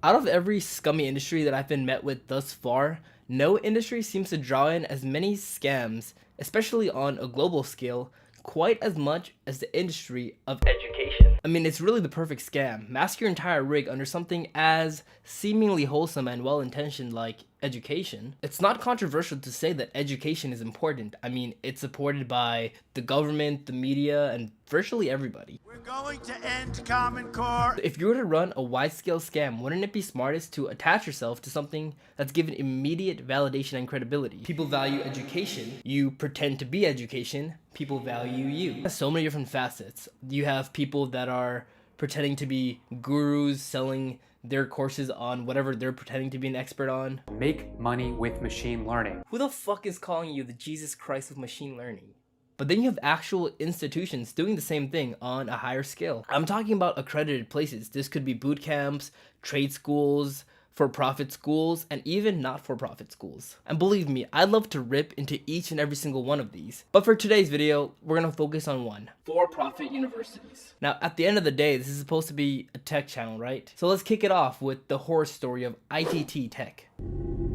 Out of every scummy industry that I've been met with thus far, no industry seems to draw in as many scams, especially on a global scale, quite as much as the industry of education. I mean, it's really the perfect scam. Mask your entire rig under something as seemingly wholesome and well-intentioned like education. It's not controversial to say that education is important. I mean, it's supported by the government, the media, and virtually everybody. We're going to end Common Core. If you were to run a wide-scale scam, wouldn't it be smartest to attach yourself to something that's given immediate validation and credibility? People value education. You pretend to be education. People value you. There's so many different facets. You have people that are pretending to be gurus, selling their courses on whatever they're pretending to be an expert on. Make money with machine learning. Who the fuck is calling you the Jesus Christ of machine learning? But then you have actual institutions doing the same thing on a higher scale. I'm talking about accredited places. This could be boot camps, trade schools, for-profit schools, and even not-for-profit schools. And believe me, I'd love to rip into each and every single one of these. But for today's video, we're gonna focus on one: for-profit universities. Now, at the end of the day, this is supposed to be a tech channel, right? So let's kick it off with the horror story of ITT Tech.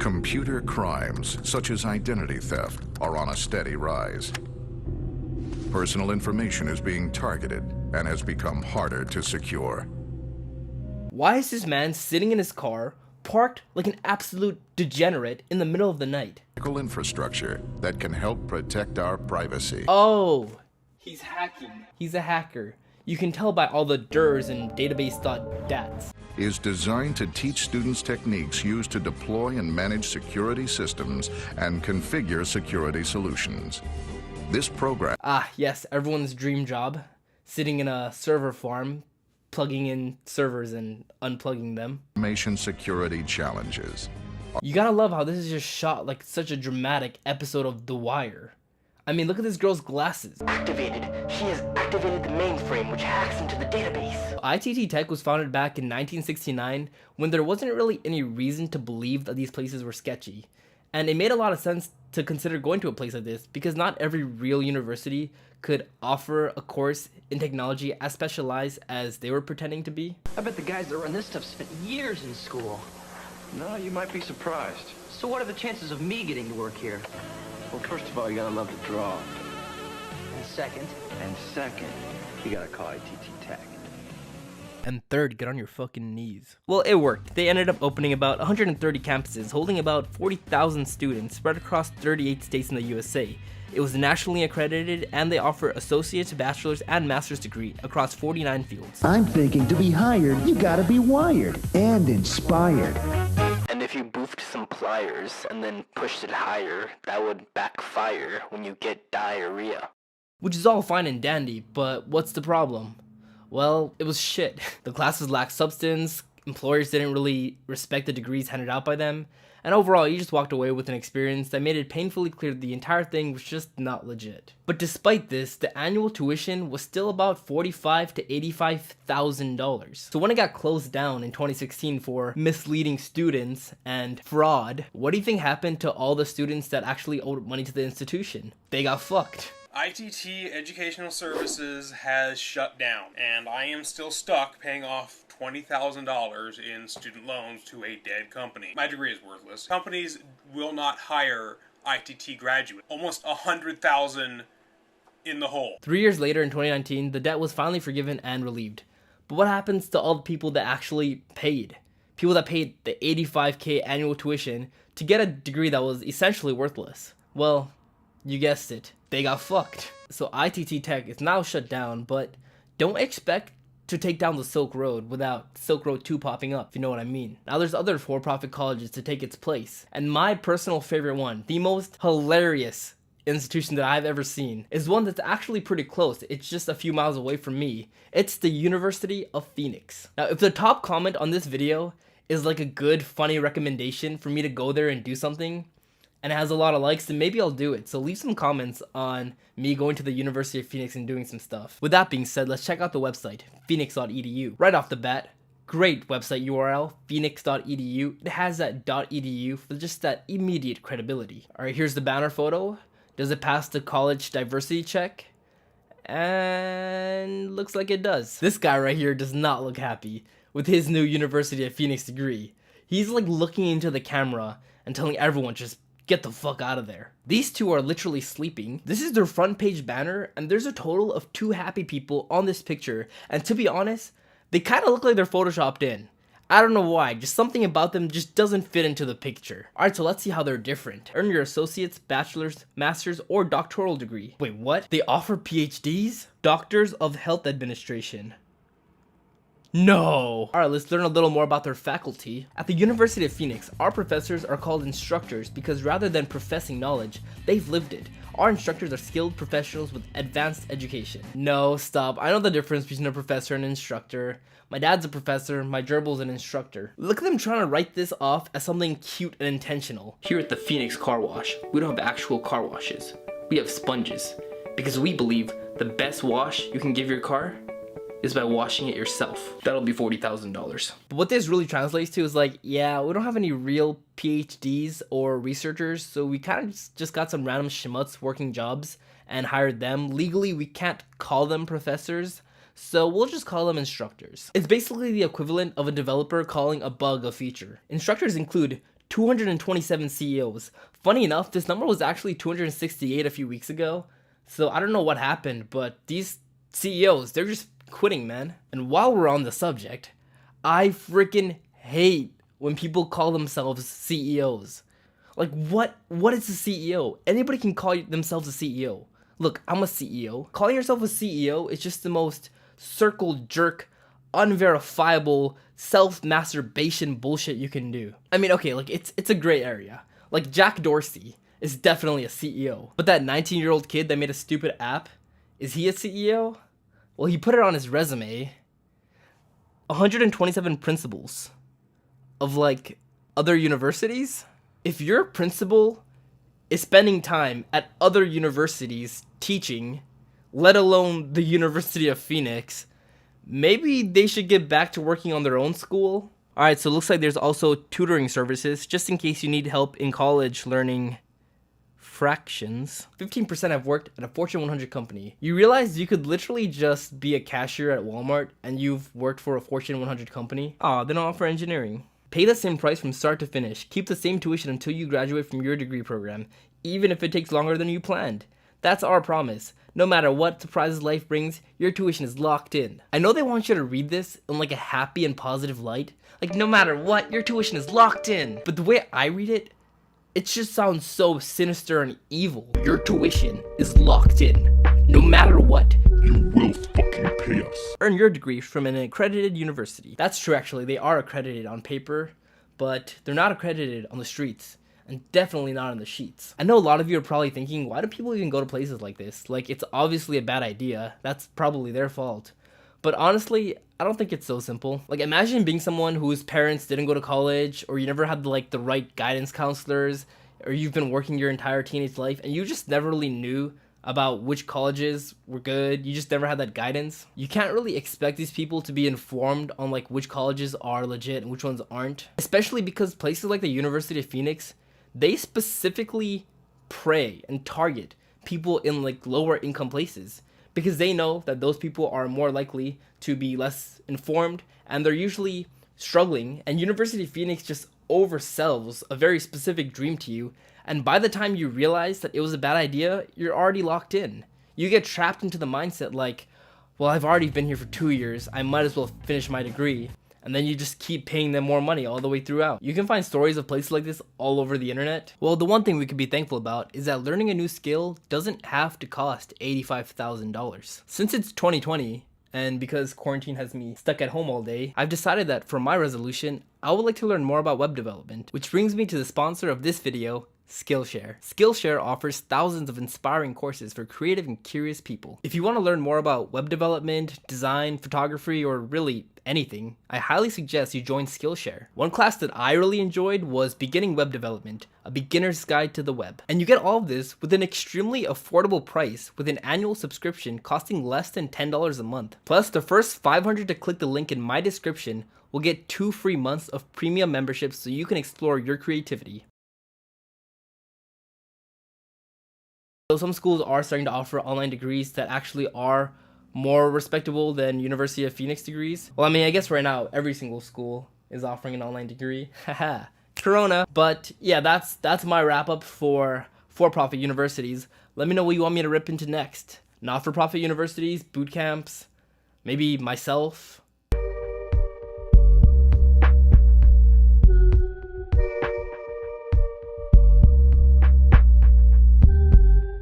Computer crimes, such as identity theft, are on a steady rise. Personal information is being targeted and has become harder to secure. Why is this man sitting in his car, parked like an absolute degenerate in the middle of the night? Infrastructure that can help protect our privacy. Oh, he's hacking. He's a hacker. You can tell by all the DIRs and database.dats. Is designed to teach students techniques used to deploy and manage security systems and configure security solutions. This program... Ah, yes, everyone's dream job. Sitting in a server farm, plugging in servers and unplugging them. Information security challenges. You gotta love how this is just shot like such a dramatic episode of The Wire. I mean, look at this girl's glasses. Activated. She has activated the mainframe, which hacks into the database. ITT Tech was founded back in 1969 when there wasn't really any reason to believe that these places were sketchy. And it made a lot of sense to consider going to a place like this because not every real university could offer a course in technology as specialized as they were pretending to be. I bet the guys that run this stuff spent years in school. No, you might be surprised. So what are the chances of me getting to work here? Well, first of all, you gotta love to draw. And second? And second, you gotta call ITT Tech. And third, get on your fucking knees. Well, it worked. They ended up opening about 130 campuses, holding about 40,000 students spread across 38 states in the USA. It was nationally accredited, and they offer associate's, bachelor's, and master's degree across 49 fields. I'm thinking to be hired, you gotta be wired and inspired. And if you boofed some pliers and then pushed it higher, that would backfire when you get diarrhea. Which is all fine and dandy, but what's the problem? Well, it was shit. The classes lacked substance, employers didn't really respect the degrees handed out by them, and overall you just walked away with an experience that made it painfully clear that the entire thing was just not legit. But despite this, the annual tuition was still about $45,000 to $85,000. So when it got closed down in 2016 for misleading students and fraud, what do you think happened to all the students that actually owed money to the institution? They got fucked. ITT Educational Services has shut down, and I am still stuck paying off $20,000 in student loans to a dead company. My degree is worthless. Companies will not hire ITT graduates. Almost 100,000 in the hole. 3 years later in 2019, the debt was finally forgiven and relieved. But what happens to all the people that actually paid? People that paid the $85,000 annual tuition to get a degree that was essentially worthless. Well, you guessed it. They got fucked. So ITT Tech is now shut down, but don't expect to take down the Silk Road without Silk Road 2 popping up, if you know what I mean. Now there's other for-profit colleges to take its place. And my personal favorite one, the most hilarious institution that I've ever seen, is one that's actually pretty close. It's just a few miles away from me. It's the University of Phoenix. Now if the top comment on this video is like a good, funny recommendation for me to go there and do something, and it has a lot of likes, then maybe I'll do it. So leave some comments on me going to the University of Phoenix and doing some stuff. With that being said, let's check out the website, phoenix.edu. Right off the bat, great website URL, phoenix.edu. It has that .edu for just that immediate credibility. Alright, here's the banner photo. Does it pass the college diversity check? And looks like it does. This guy right here does not look happy. with his new University of Phoenix degree. He's like looking into the camera and telling everyone just get the fuck out of there. These two are literally sleeping. This is their front page banner, and there's a total of 2 happy people on this picture, and to be honest, they kind of look like they're photoshopped in. I don't know why, just something about them just doesn't fit into the picture. Alright, so let's see how they're different. Earn your associate's, bachelor's, master's, or doctoral degree. Wait, what? They offer PhDs? Doctors of Health Administration. No! Alright, let's learn a little more about their faculty. At the University of Phoenix, our professors are called instructors because rather than professing knowledge, they've lived it. Our instructors are skilled professionals with advanced education. No, stop. I know the difference between a professor and an instructor. My dad's a professor, my gerbil's an instructor. Look at them trying to write this off as something cute and intentional. Here at the Phoenix Car Wash, we don't have actual car washes. We have sponges. Because we believe the best wash you can give your car is by washing it yourself. That'll be $40,000. But what this really translates to is like, yeah, we don't have any real PhDs or researchers, so we kind of just got some random schmutz working jobs and hired them. Legally, we can't call them professors, so we'll just call them instructors. It's basically the equivalent of a developer calling a bug a feature. Instructors include 227 CEOs. Funny enough, this number was actually 268 a few weeks ago, so I don't know what happened, but these CEOs, they're just quitting, man. And while we're on the subject, I freaking hate when people call themselves CEOs. Like, what is a CEO? Anybody can call themselves a CEO. Look, I'm a CEO. Calling yourself a CEO is just the most circle jerk, unverifiable self-masturbation bullshit you can do. I mean, okay, like it's a gray area. Like Jack Dorsey is definitely a CEO. But that 19-year-old kid that made a stupid app, is he a CEO? Well, he put it on his resume. 127 principals of like other universities. If your principal is spending time at other universities teaching, let alone the University of Phoenix, maybe they should get back to working on their own school. Alright, so it looks like there's also tutoring services just in case you need help in college learning fractions. 15% have worked at a Fortune 100 company. You realize you could literally just be a cashier at Walmart and you've worked for a Fortune 100 company? Aw, they don't offer engineering. Pay the same price from start to finish. Keep the same tuition until you graduate from your degree program, even if it takes longer than you planned. That's our promise. No matter what surprises life brings, your tuition is locked in. I know they want you to read this in like a happy and positive light. Like, no matter what, your tuition is locked in. But the way I read it, it just sounds so sinister and evil. Your tuition is locked in. No matter what, you will fucking pay us. Earn your degree from an accredited university. That's true, actually. They are accredited on paper, but they're not accredited on the streets. And definitely not on the sheets. I know a lot of you are probably thinking, why do people even go to places like this? Like, it's obviously a bad idea. That's probably their fault. But honestly, I don't think it's so simple. Like, imagine being someone whose parents didn't go to college, or you never had like the right guidance counselors, or you've been working your entire teenage life and you just never really knew about which colleges were good. You just never had that guidance. You can't really expect these people to be informed on like which colleges are legit and which ones aren't. Especially because places like the University of Phoenix, they specifically prey and target people in like lower income places because they know that those people are more likely to be less informed and they're usually struggling, and University of Phoenix just oversells a very specific dream to you, and by the time you realize that it was a bad idea, you're already locked in. You get trapped into the mindset like, well, I've already been here for 2 years, I might as well finish my degree. And then you just keep paying them more money all the way throughout. You can find stories of places like this all over the internet. Well, the one thing we could be thankful about is that learning a new skill doesn't have to cost $85,000. Since it's 2020, and because quarantine has me stuck at home all day, I've decided that for my resolution, I would like to learn more about web development, which brings me to the sponsor of this video, Skillshare. Skillshare offers thousands of inspiring courses for creative and curious people. If you want to learn more about web development, design, photography, or really anything, I highly suggest you join Skillshare. One class that I really enjoyed was Beginning Web Development, a beginner's guide to the web. And you get all of this with an extremely affordable price with an annual subscription costing less than $10 a month. Plus, the first 500 to click the link in my description will get 2 free months of premium memberships so you can explore your creativity. So some schools are starting to offer online degrees that actually are more respectable than University of Phoenix degrees. Well, I mean, I guess right now every single school is offering an online degree. Haha, Corona. But yeah, that's my wrap up for for-profit universities. Let me know what you want me to rip into next. Not-for-profit universities, boot camps, maybe myself.